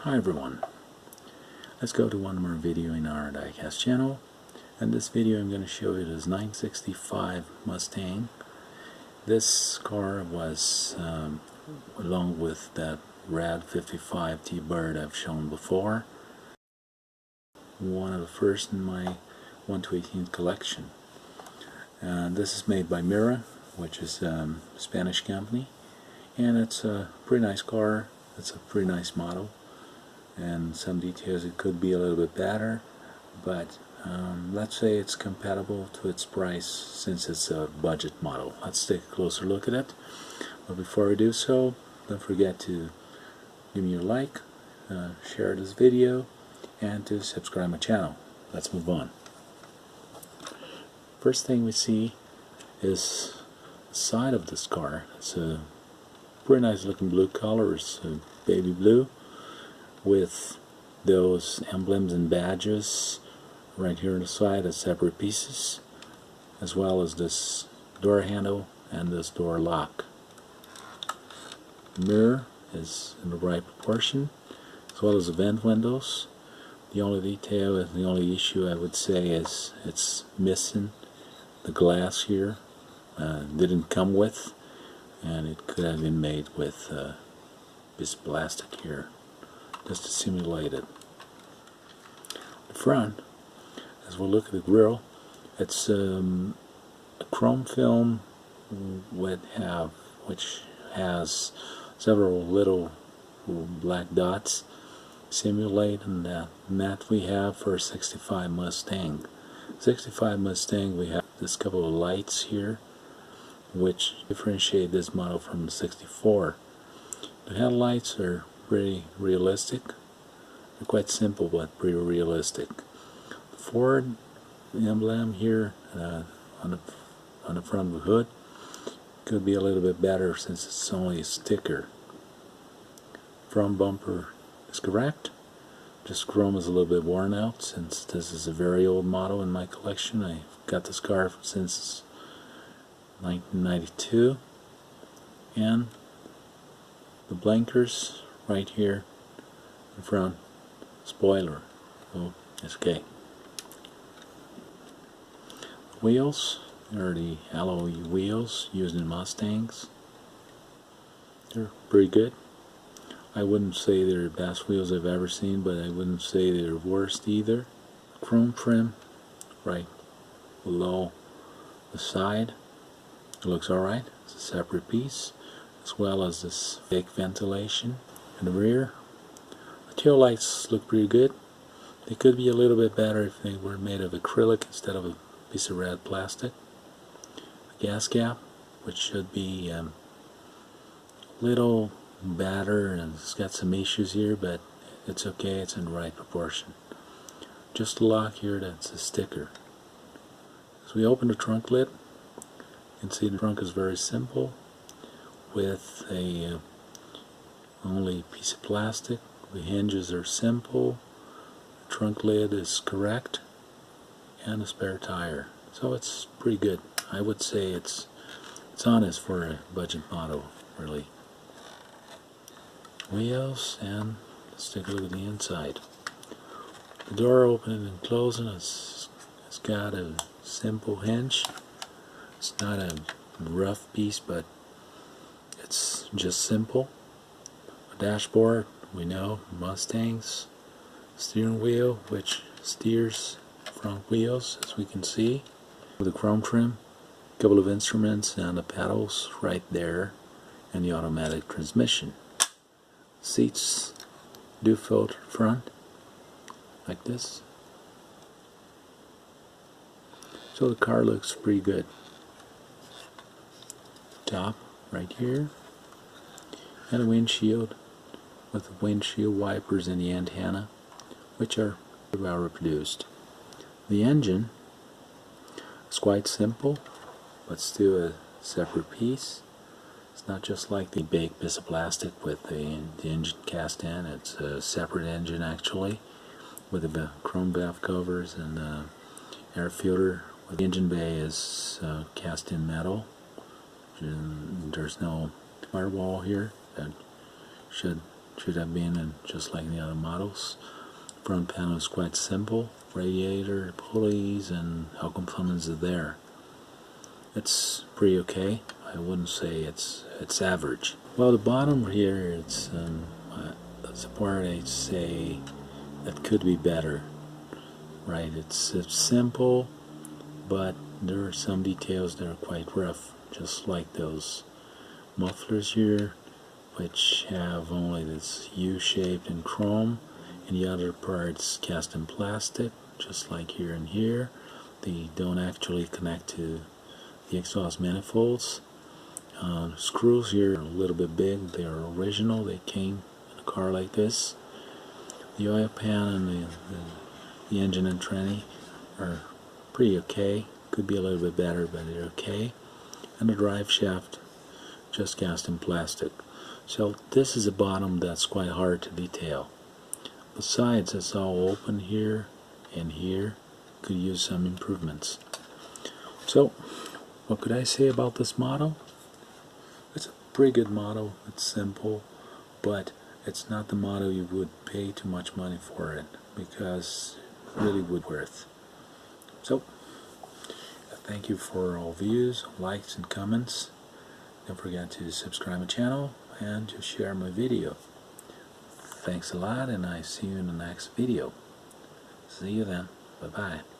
Hi everyone, let's go to one more video in our Diecast channel. And this video I'm going to show you this 965 Mustang. This car was along with that red 55 T-Bird I've shown before, one of the first in my 1/18 collection. And this is made by Mira, which is a Spanish company, and it's a pretty nice car. It's a pretty nice model, and some details it could be a little bit better, but let's say it's compatible to its price since it's a budget model. Let's take a closer look at it. But before we do so, don't forget to give me a like, share this video, and to subscribe my channel. Let's move on. First thing we see is the side of this car. It's a pretty nice looking blue color. It's a baby blue with those emblems and badges right here on the side as separate pieces, as well as this door handle and this door lock. The mirror is in the right proportion, as well as the vent windows. The only detail and the only issue I would say is it's missing the glass here. Didn't come with, and it could have been made with this plastic here just to simulate it. The front, as we look at the grille, it's a chrome film which has several little black dots simulating that we have for a 65 Mustang. 65 Mustang, we have this couple of lights here which differentiate this model from the 64. The headlights are pretty realistic. They're quite simple but pretty realistic. The Ford emblem here on the front of the hood could be a little bit better since it's only a sticker. Front bumper is correct. Just chrome is a little bit worn out since this is a very old model in my collection. I got this car since 1992, and the blinkers right here in front, spoiler, so it's okay. The wheels are the alloy wheels used in Mustangs. They're pretty good. I wouldn't say they're the best wheels I've ever seen, but I wouldn't say they're worst either. Chrome trim right below the side. It looks alright. It's a separate piece, as well as this fake ventilation in the rear. The tail lights look pretty good. They could be a little bit better if they were made of acrylic instead of a piece of red plastic. The gas cap, which should be a little better, and it's got some issues here, but it's okay, it's in the right proportion. Just the lock here, that's a sticker. As we open the trunk lid, you can see the trunk is very simple with a only piece of plastic. The hinges are simple, the trunk lid is correct, and a spare tire. So it's pretty good. I would say it's honest for a budget model, really. Wheels, and let's take a look at the inside. The door opening and closing it's got a simple hinge. It's not a rough piece, but it's just simple. A dashboard, we know, Mustangs. Steering wheel, which steers front wheels, as we can see, with a chrome trim. A couple of instruments and the pedals right there, and the automatic transmission. Seats do fold front like this, so the car looks pretty good. Top right here, and a windshield with the windshield wipers and the antenna, which are well reproduced. The engine is quite simple, but still a separate piece. It's not just like the big piece of plastic with the engine cast in. It's a separate engine actually, with the chrome valve covers and air filter. The engine bay is cast in metal. There's no firewall here that should should have been, and just like the other models. Front panel is quite simple, radiator, pulleys, and how components are there. It's pretty okay. I wouldn't say it's average. Well, the bottom here, it's the part I'd say that could be better. Right, it's simple, but there are some details that are quite rough, just like those mufflers here, which have only this U-shaped in chrome, and the other parts cast in plastic, just like here and here. They don't actually connect to the exhaust manifolds. Screws here are a little bit big. They are original. They came in a car like this. The oil pan and the engine and tranny are pretty okay. Could be a little bit better, but they're okay. And the drive shaft just cast in plastic. So this is a bottom that's quite hard to detail. Besides, it's all open here and here. Could use some improvements. So what could I say about this model? It's a pretty good model. It's simple, but it's not the model you would pay too much money for it, because it really would worth. So thank you for all views, likes, and comments. Don't forget to subscribe my channel and to share my video. Thanks a lot, and I see you in the next video. See you then. Bye-bye.